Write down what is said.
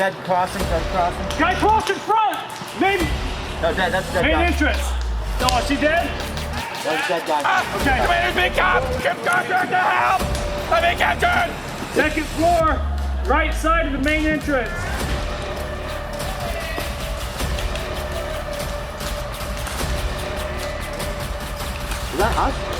Dead crossing, dead crossing. Guy crossed in front! Main, No, dead, that's dead main guy. entrance. Oh, is he dead? That's dead guy. Okay. Commander's being captured to help! I'm being captured! Second floor, right side of the main entrance. Is that us?